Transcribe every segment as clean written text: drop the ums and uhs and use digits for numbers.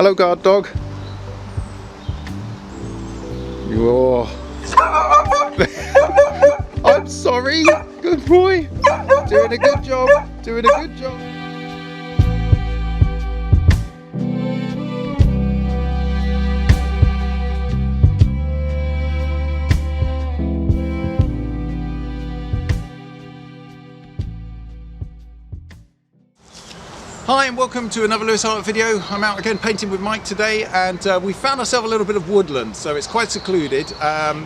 Hello, guard dog. You're... I'm sorry. Good boy. Doing a good job. Doing a good job. Hi and welcome to another LewisArtUK video. I'm out again painting with Mike today, and we found ourselves a little bit of woodland, so it's quite secluded.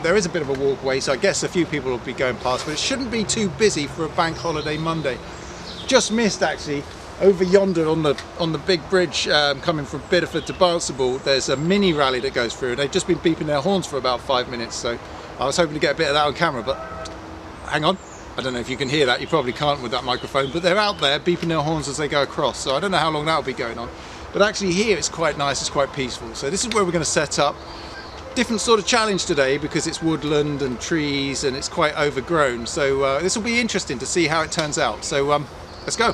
There is a bit of a walkway, so I guess a few people will be going past, but it shouldn't be too busy for a bank holiday Monday. Just missed actually, over yonder on the big bridge coming from Bideford to Barnstable, there's a mini rally that goes through, and they've just been beeping their horns for about 5 minutes, so I was hoping to get a bit of that on camera, but hang on. I don't know if you can hear that, you probably can't with that microphone, but they're out there beeping their horns as they go across, so I don't know how long that'll be going on. But actually here it's quite nice, it's quite peaceful. So this is where we're going to set up. Different sort of challenge today because it's woodland and trees and it's quite overgrown. So this will be interesting to see how it turns out. So let's go.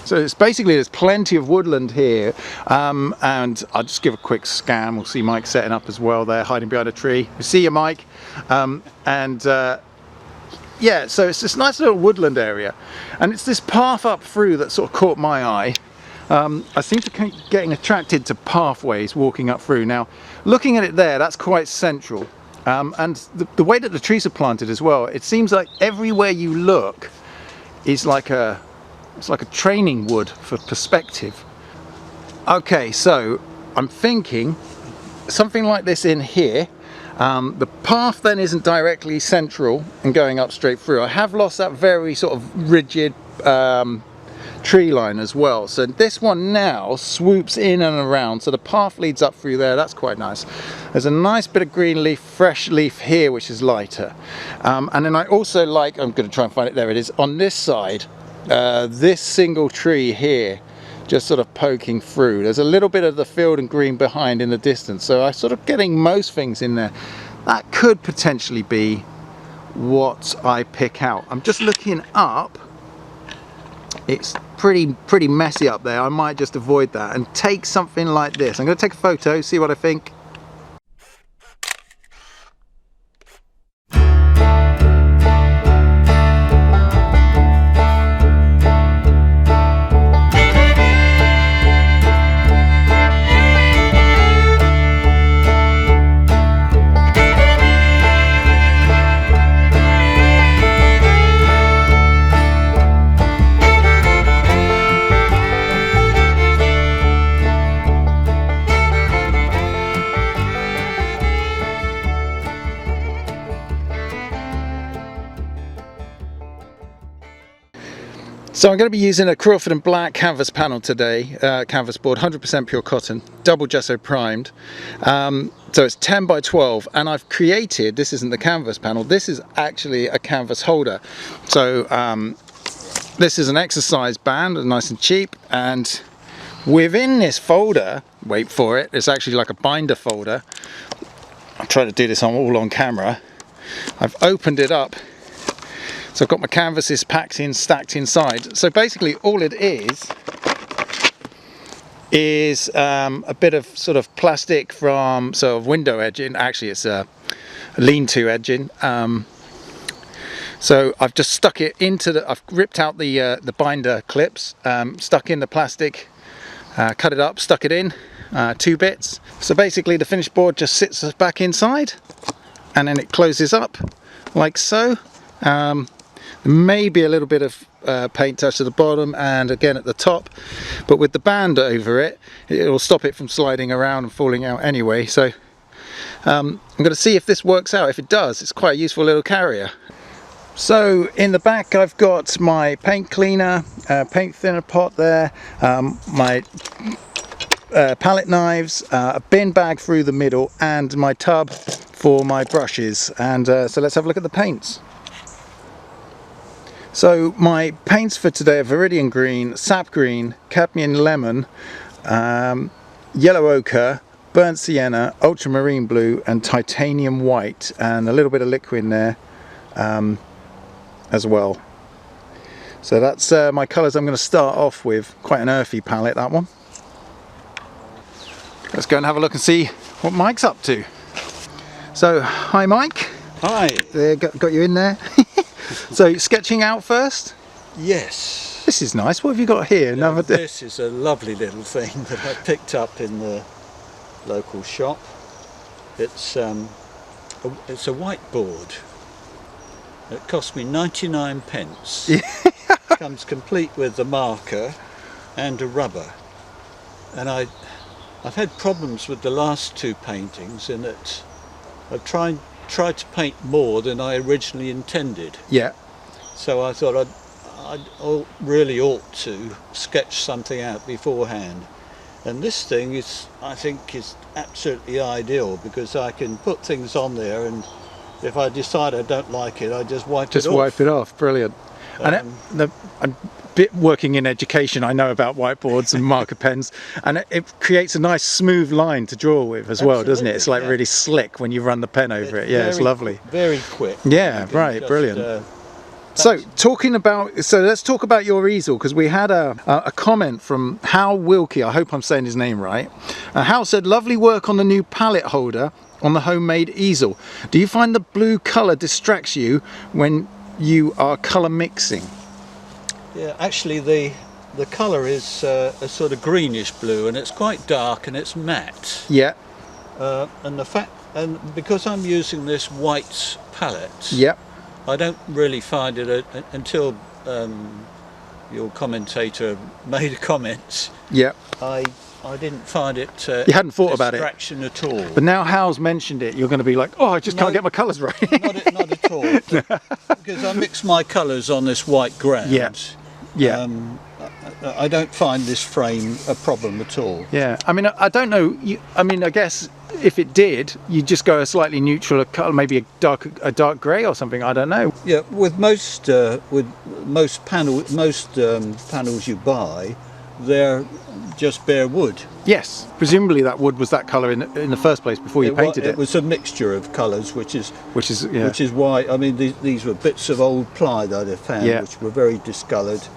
So it's basically, there's plenty of woodland here, and I'll just give a quick scan. We'll see Mike setting up as well there, hiding behind a tree. We see you, Mike. Yeah, so it's this nice little woodland area, and it's this path up through that sort of caught my eye. I seem to keep getting attracted to pathways walking up through. Now, looking at it there, that's quite central, and the way that the trees are planted as well, it seems like everywhere you look is like it's like a training wood for perspective. Okay, so I'm thinking something like this in here. The path then isn't directly central and going up straight through. I have lost that very sort of rigid tree line as well. So this one now swoops in and around. So the path leads up through there. That's quite nice. There's a nice bit of green leaf, fresh leaf here, which is lighter. And then I also like, I'm going to try and find it, there it is, on this side, this single tree here, just sort of poking through. There's a little bit of the field and green behind in the distance, so I'm sort of getting most things in there. That could potentially be what I pick out. I'm just looking up. It's pretty messy up there. I might just avoid that and take something like this. I'm going to take a photo, see what I think. So I'm going to be using a Crawford & Black canvas panel today, canvas board, 100% pure cotton, double gesso primed. So it's 10 by 12, and I've created, this isn't the canvas panel, this is actually a canvas holder. So this is an exercise band, nice and cheap, and within this folder, wait for it, it's actually like a binder folder. I'm trying to do this all on camera. I've opened it up. So I've got my canvases packed in, stacked inside. So basically all it is a bit of sort of plastic from sort of window edging. Actually it's a lean-to edging. So I've just stuck it into I've ripped out the binder clips, stuck in the plastic, cut it up, stuck it in, 2 bits. So basically the finished board just sits back inside and then it closes up like so. Maybe a little bit of paint touch at the bottom and again at the top, but with the band over it, it will stop it from sliding around and falling out anyway. So I'm going to see if this works out. If it does, it's quite a useful little carrier. So in the back I've got my paint cleaner, paint thinner pot there, my palette knives, a bin bag through the middle, and my tub for my brushes. And so let's have a look at the paints. So my paints for today are Viridian Green, Sap Green, Cadmium Lemon, Yellow Ochre, Burnt Sienna, Ultramarine Blue and Titanium White, and a little bit of liquid in there as well. So that's my colours I'm going to start off with. Quite an earthy palette, that one. let's go and have a look and see what Mike's up to. So, hi Mike. Hi. There, got you in there. So, sketching out first? Yes. This is nice. What have you got here? This is a lovely little thing that I picked up in the local shop. It's a whiteboard. It cost me 99 pence. Comes complete with the marker and a rubber. And I've had problems with the last two paintings in that I've tried to paint more than I originally intended. Yeah. So I thought I really ought to sketch something out beforehand. And this thing is, I think, is absolutely ideal because I can put things on there, and if I decide I don't like it, I just wipe it off. Just wipe it off. Brilliant. And a bit working in education, I know about whiteboards and marker pens, and it creates a nice smooth line to draw with as well, doesn't it? It's like really slick when you run the pen over it. Yeah, it's lovely. Very quick. Yeah, right. Brilliant. So let's talk about your easel, because we had a comment from Hal Wilkie. I hope I'm saying his name right. Hal said, lovely work on the new palette holder on the homemade easel. Do you find the blue colour distracts you when you are colour mixing? Yeah, actually the colour is a sort of greenish blue, and it's quite dark and it's matte. Yeah. And because I'm using this white palette. Yeah. I don't really find it until your commentator made a comment. Yeah. I didn't find it you hadn't thought about it at all. But now Hal's mentioned it, you're going to be like, oh, I just can't get my colours right. not at all. Because I mix my colours on this white ground. Yeah. Yeah. I don't find this frame a problem at all. Yeah. I mean, I don't know. I guess if it did, you'd just go a slightly neutral colour, maybe a dark grey or something. I don't know. Yeah. With most panels you buy, they're just bare wood. Yes. Presumably that wood was that colour in the first place before you painted it. It was a mixture of colours, which is yeah. why, I mean, these were bits of old ply that I found, which were very discoloured.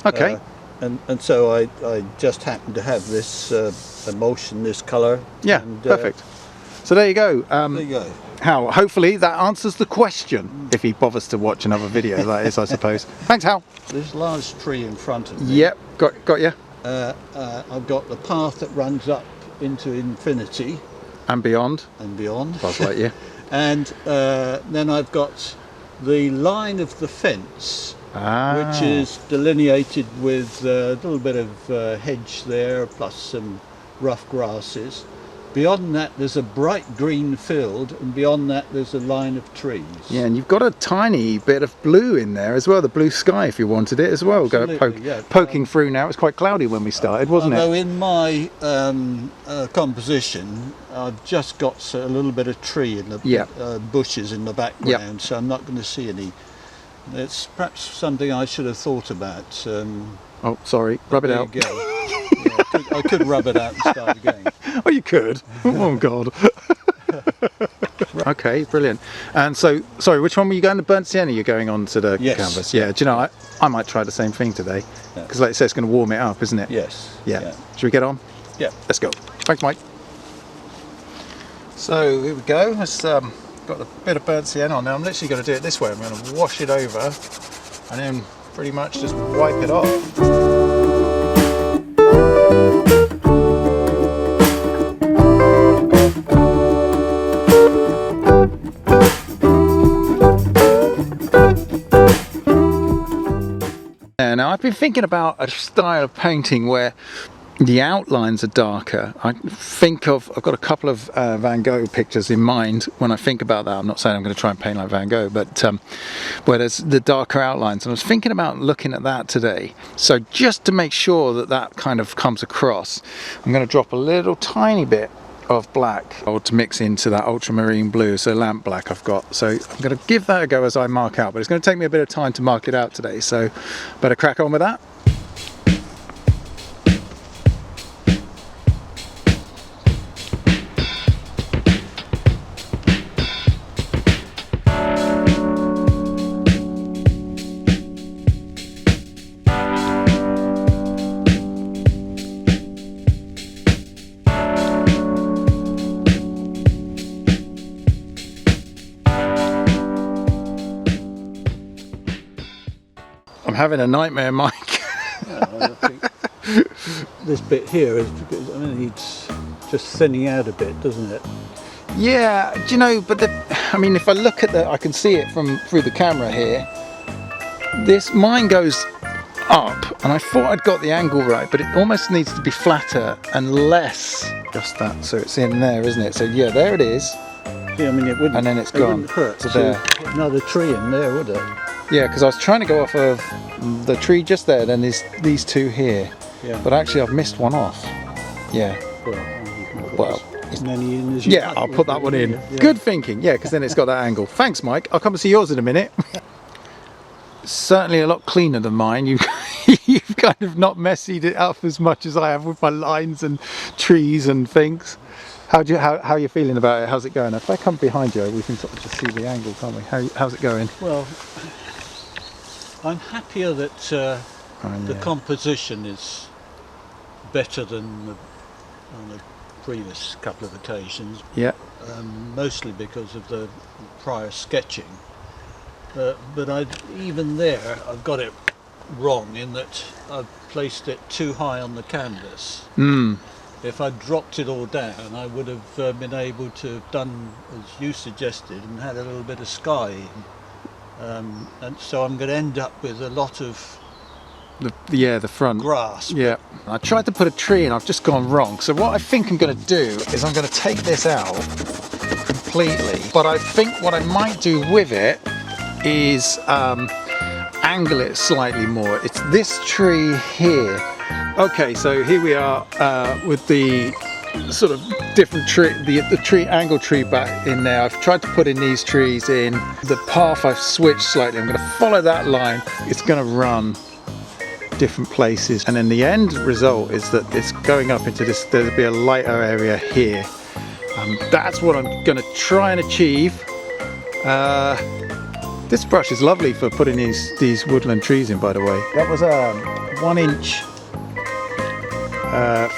Okay. And so I just happened to have this emulsion, this colour. Yeah, and, perfect. So there you go. There you go. Hal, hopefully that answers the question, if he bothers to watch another video, that is, I suppose. Thanks, Hal. This large tree in front of me. Yep, got you. I've got the path that runs up into infinity. And beyond. And beyond. Buzz Lightyear. And then I've got the line of the fence. Which is delineated with a little bit of hedge there, plus some rough grasses. Beyond that there's a bright green field, and beyond that there's a line of trees. Yeah, and you've got a tiny bit of blue in there as well, the blue sky if you wanted it as well. Poking through now. It was quite cloudy when we started, wasn't it? Although in my composition I've just got a little bit of tree in the bushes in the background, so I'm not going to see any. It's perhaps something I should have thought about. Oh, sorry. Rub it out. There you go. Yeah, I could rub it out and start again. Oh, you could. Oh, God. Okay, brilliant. And so, sorry, which one were you going to? Burnt sienna you're going on to the canvas? Yeah, do you know, I might try the same thing today. Because like I say, it's going to warm it up, isn't it? Yes. Yeah. Should we get on? Yeah. Let's go. Thanks, Mike. So, here we go. Let's... got a bit of burnt sienna on now. I'm literally going to do it this way. I'm going to wash it over and then pretty much just wipe it off. Now I've been thinking about a style of painting where the outlines are darker. I've got a couple of Van Gogh pictures in mind when I think about that. I'm not saying I'm going to try and paint like Van Gogh, but where there's the darker outlines. And I was thinking about looking at that today. So just to make sure that that kind of comes across, I'm going to drop a little tiny bit of black to mix into that ultramarine blue, so lamp black I've got. So I'm going to give that a go as I mark out, but it's going to take me a bit of time to mark it out today, so better crack on with that. I'm having a nightmare, Mike. I think this bit here is, I mean, it's just thinning out a bit, doesn't it? Yeah, do you know, but I mean, if I look at I can see it from through the camera here. Mine goes up, and I thought I'd got the angle right, but it almost needs to be flatter and less. Just that, so it's in there, isn't it? So yeah, there it is. Yeah, I mean, it wouldn't. And then it's it gone wouldn't hurt to to there. put another tree in there, would it? Yeah, because I was trying to go off of the tree just there, then there's these two here. Yeah. But actually, I've missed one off. Yeah. Well. As many in as you Yeah, I'll put that one in. Yeah. Good thinking. Yeah, because then it's got that angle. Thanks, Mike. I'll come and see yours in a minute. Certainly a lot cleaner than mine. You've kind of not messied it up as much as I have with my lines and trees and things. How are you feeling about it? How's it going? If I come behind you, we can sort of just see the angle, can't we? How's it going? Well, I'm happier that the composition is better than on the previous couple of occasions. Yeah. Mostly because of the prior sketching. But even there, I've got it wrong in that I've placed it too high on the canvas. If I'd dropped it all down, I would have been able to have done as you suggested and had a little bit of sky. And so I'm going to end up with a lot of the front grass. Yeah, I tried to put a tree in, I've just gone wrong. So what I think I'm going to do is I'm going to take this out completely, but I think what I might do with it is angle it slightly more. It's this tree here. Okay, so here we are with the sort of different tree, the tree angle tree back in there. I've tried to put in these trees in. The path I've switched slightly. I'm going to follow that line. It's going to run different places, and then the end result is that it's going up into this, there'll be a lighter area here. That's what I'm going to try and achieve. This brush is lovely for putting these woodland trees in, by the way. That was a 1-inch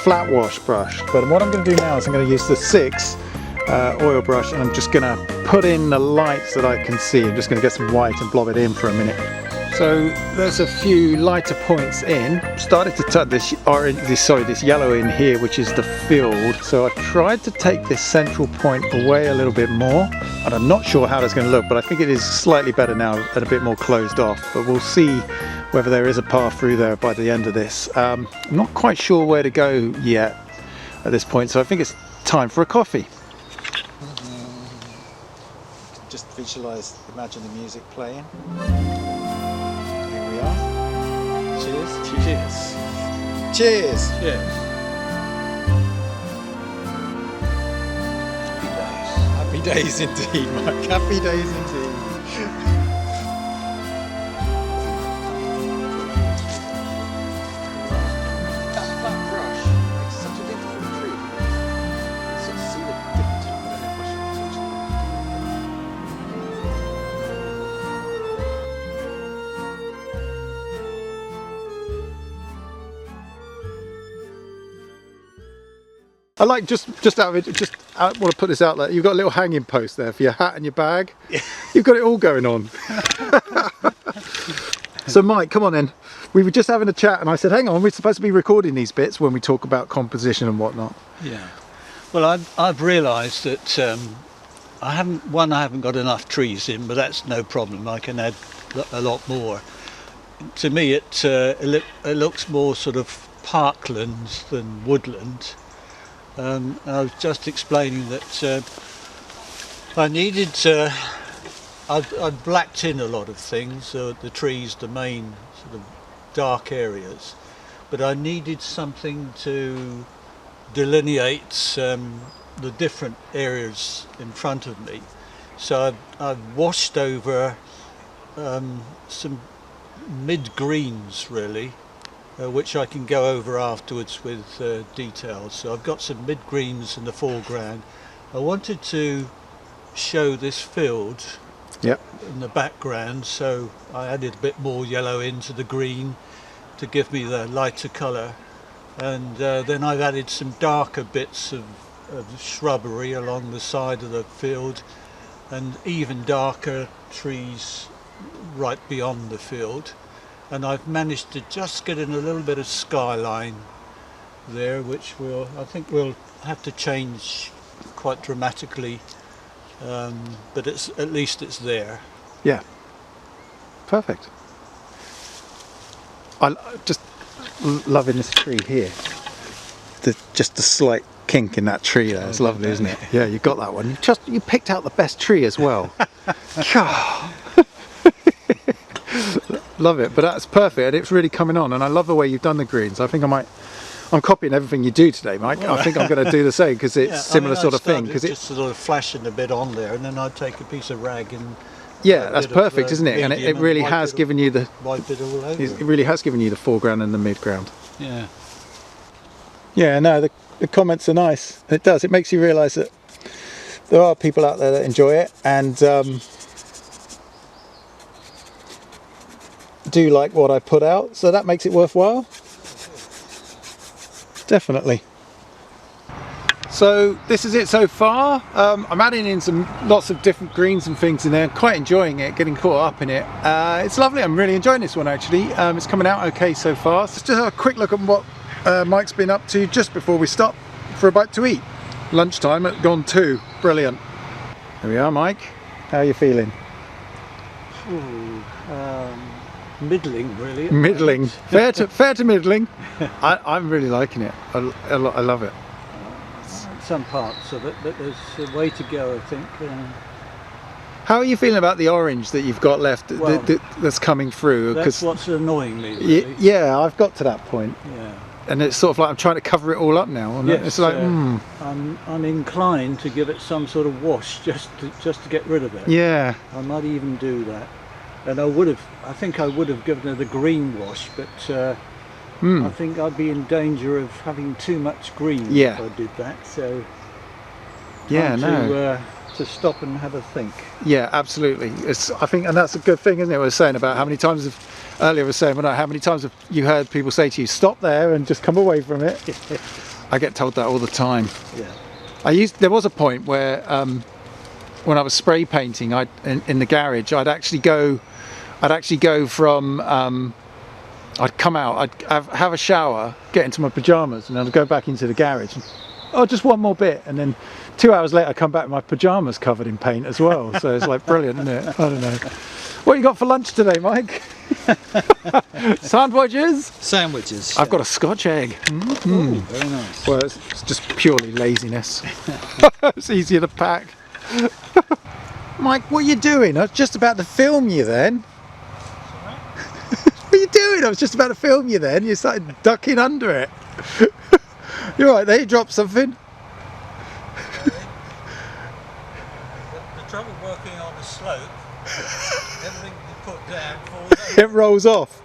flat wash brush, but what I'm going to do now is I'm going to use the 6 oil brush, and I'm just going to put in the lights that I can see. I'm just going to get some white and blob it in for a minute. So there's a few lighter points in. Started to tuck this yellow in here, which is the field. So I've tried to take this central point away a little bit more, and I'm not sure how that's going to look, but I think it is slightly better now and a bit more closed off. But we'll see whether there is a path through there by the end of this. I'm not quite sure where to go yet at this point, so I think it's time for a coffee. Just visualize, imagine the music playing. Cheers. Cheers. Cheers. Cheers. Happy days indeed, Mike. Happy days indeed. That flat brush makes such a difference in the tree. You can sort of see the different type. I don't know if I should touch it. I like just out of it, I want to put this out there. You've got a little hanging post there for your hat and your bag. Yeah. You've got it all going on. So Mike, come on then. We were just having a chat and I said, hang on, we're supposed to be recording these bits when we talk about composition and whatnot. Yeah. Well, I've realised that I haven't got enough trees in, but that's no problem. I can add a lot more. To me, it looks more sort of parkland than woodland. I was just explaining that I needed I'd blacked in a lot of things, the trees, the main sort of dark areas, but I needed something to delineate the different areas in front of me. So I've washed over some mid-greens really, which I can go over afterwards with details. So I've got some mid-greens in the foreground. I wanted to show this field in the background, so I added a bit more yellow into the green to give me the lighter colour, and then I've added some darker bits of shrubbery along the side of the field, and even darker trees right beyond the field. and I've managed to just get in a little bit of skyline there, which I think we'll have to change quite dramatically, but at least it's there. Yeah, perfect. Just loving this tree here. Just the slight kink in that tree there. It's lovely, isn't it? Yeah, you got that one. You picked out the best tree as well. Love it, but that's perfect, and it's really coming on. And I love the way you've done the greens. I think I'm copying everything you do today, Mike. I think I'm going to do the same because it's similar sort of thing. Because it's just sort of flashing a bit on there, and then I'd take a piece of rag and that's perfect, isn't it? And it really has given you the wipe it all over. It really has given you the foreground and the midground. Yeah. Yeah, no, the comments are nice. It does. It makes you realise that there are people out there that enjoy it and do like what I put out, so that makes it worthwhile. Definitely. So this is it so far. I'm adding in lots of different greens and things in there. Quite enjoying it, getting caught up in it. It's lovely. I'm really enjoying this one actually. It's coming out okay so far. So just have a quick look at what Mike's been up to just before we stop for a bite to eat. Lunchtime at gone 2. Brilliant. There we are, Mike. How are you feeling? Middling, really. Middling. fair to middling. I'm really liking it. I love it. Some parts of it, but there's a way to go, I think. How are you feeling about the orange that you've got left that's coming through? That's what's annoying me, really. Yeah, I've got to that point. Yeah. And it's sort of like I'm trying to cover it all up now. And yes, it's like, I'm inclined to give it some sort of wash just to get rid of it. Yeah. I might even do that. And I think I would have given it a green wash, but I think I'd be in danger of having too much green if I did that. So to stop and have a think. Yeah, absolutely. I think, and that's a good thing, isn't it? We were saying about how many times earlier we were saying, well, how many times have you heard people say to you, stop there and just come away from it? I get told that all the time. Yeah. There was a point where when I was spray painting, in the garage, I'd actually go from I'd come out, I'd have a shower, get into my pajamas, and then I'd go back into the garage. And, just one more bit, and then 2 hours later, I come back with my pajamas covered in paint as well. So it's like brilliant, isn't it? I don't know. What you got for lunch today, Mike? Sandwiches? Sandwiches. I've got a Scotch egg. Ooh, very nice. Well, it's just purely laziness. It's easier to pack. Mike, what are you doing? I was just about to film you then. What are you doing? I was just about to film you then. You started ducking under it. You're right there, you dropped something. The trouble working on a slope, everything you put down falls over. It rolls off.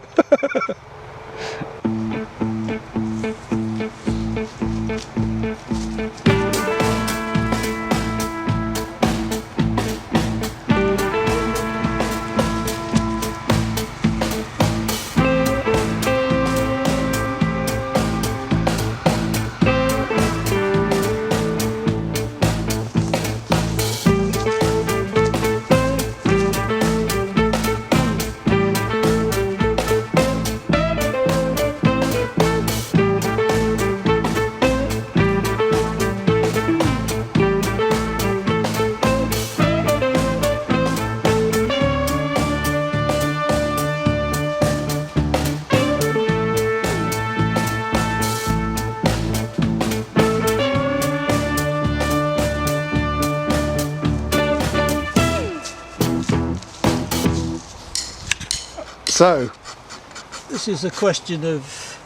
So, this is a question of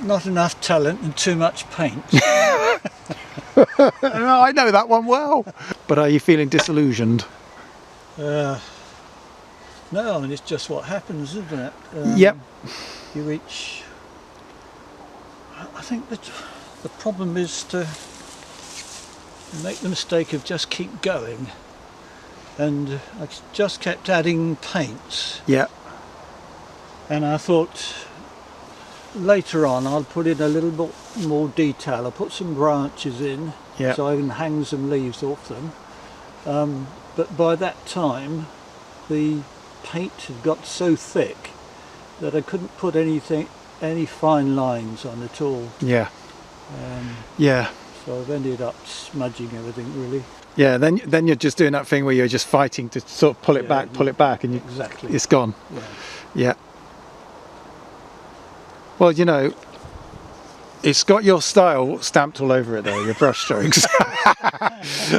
not enough talent and too much paint. I know that one well. But are you feeling disillusioned? No, I mean, it's just what happens, isn't it? Yep. You reach... I think that the problem is to make the mistake of just keep going. And I just kept adding paints. Yeah. And I thought later on I'll put in a little bit more detail. I'll put some branches in so I can hang some leaves off them. But by that time the paint had got so thick that I couldn't put any fine lines on at all. Yeah. Um, Yeah. so I've ended up smudging everything really. Yeah, then you're just doing that thing where you're just fighting to sort of pull it back, and Exactly. it's gone. Yeah. Yeah. Well, you know, it's got your style stamped all over it though, your brush strokes.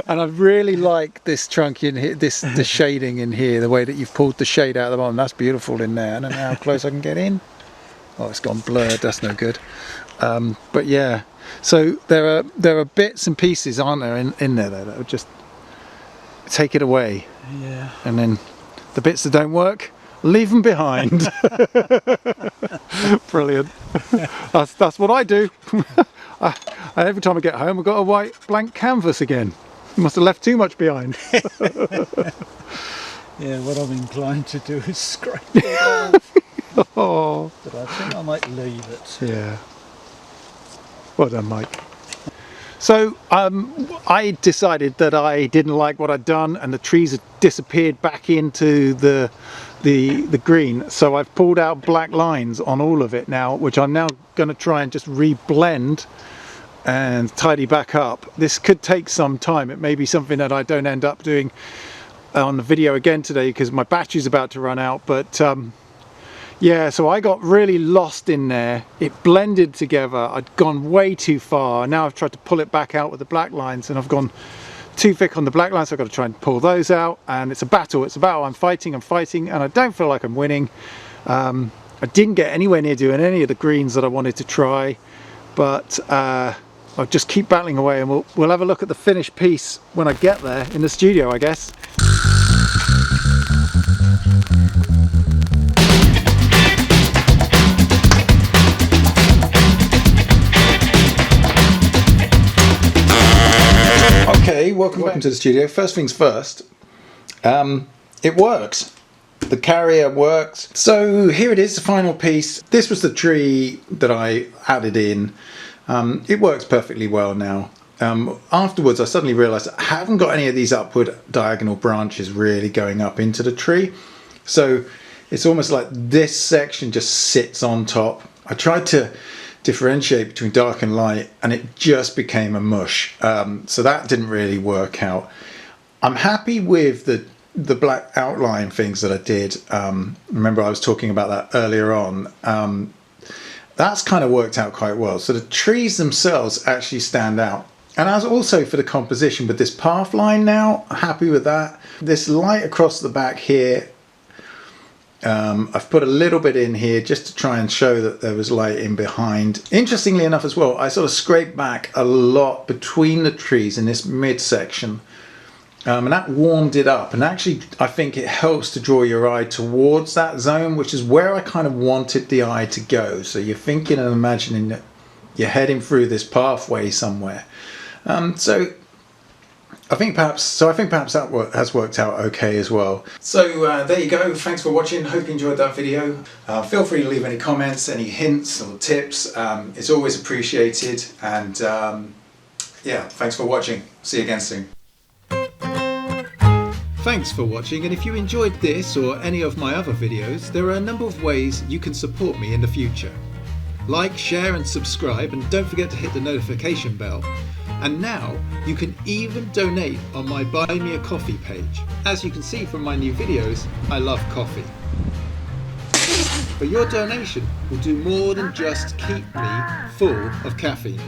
And I really like this trunk in here, the shading in here, the way that you've pulled the shade out of the bottom. That's beautiful in there. I don't know how close I can get in. Oh, it's gone blurred, that's no good. But yeah, so there are bits and pieces, aren't there, in there though, that would just take it away. Yeah. And then the bits that don't work, leave them behind. Brilliant. That's what I do. Every time I get home, I've got a white blank canvas again. Must have left too much behind. Yeah, what I'm inclined to do is scrape it off. Oh. But I think I might leave it. Yeah. Well done, Mike. So I decided that I didn't like what I'd done, and the trees had disappeared back into the green. So I've pulled out black lines on all of it now, which I'm now going to try and just reblend and tidy back up. This could take some time. It may be something that I don't end up doing on the video again today because my battery's about to run out. But yeah, so I got really lost in there. It blended together. I'd gone way too far. Now I've tried to pull it back out with the black lines, and I've gone too thick on the black lines, so I've got to try and pull those out. And it's a battle. It's a battle. I'm fighting, and I don't feel like I'm winning. I didn't get anywhere near doing any of the greens that I wanted to try, but I'll just keep battling away, and we'll have a look at the finished piece when I get there in the studio, I guess. Okay, welcome to the studio. First things first, it works. The carrier works. So here it is, the final piece. This was the tree that I added in. It works perfectly well now. Afterwards I suddenly realized I haven't got any of these upward diagonal branches really going up into the tree. So it's almost like this section just sits on top. I tried to differentiate between dark and light, and it just became a mush. So that didn't really work out. I'm happy with the black outline things that I did. Remember I was talking about that earlier on. That's kind of worked out quite well. So the trees themselves actually stand out. And as also for the composition with this path line now, happy with that. This light across the back here, I've put a little bit in here just to try and show that there was light in behind. Interestingly enough as well, I sort of scraped back a lot between the trees in this midsection, and that warmed it up, and actually I think it helps to draw your eye towards that zone, which is where I kind of wanted the eye to go. So you're thinking and imagining that you're heading through this pathway somewhere. So I think perhaps that has worked out okay as well. So there you go. Thanks for watching. Hope you enjoyed that video. Feel free to leave any comments, any hints or tips. It's always appreciated. And yeah, thanks for watching. See you again soon. Thanks for watching, and if you enjoyed this or any of my other videos, there are a number of ways you can support me in the future. Like, share and subscribe, and don't forget to hit the notification bell. And now you can even donate on my Buy Me a Coffee page. As you can see from my new videos, I love coffee. But your donation will do more than just keep me full of caffeine.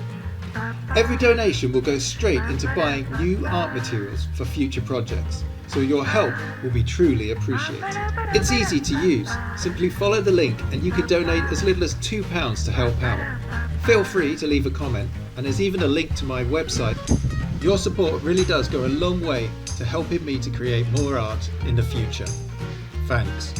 Every donation will go straight into buying new art materials for future projects, so your help will be truly appreciated. It's easy to use. Simply follow the link and you can donate as little as £2 to help out. Feel free to leave a comment, and there's even a link to my website. Your support really does go a long way to helping me to create more art in the future. Thanks.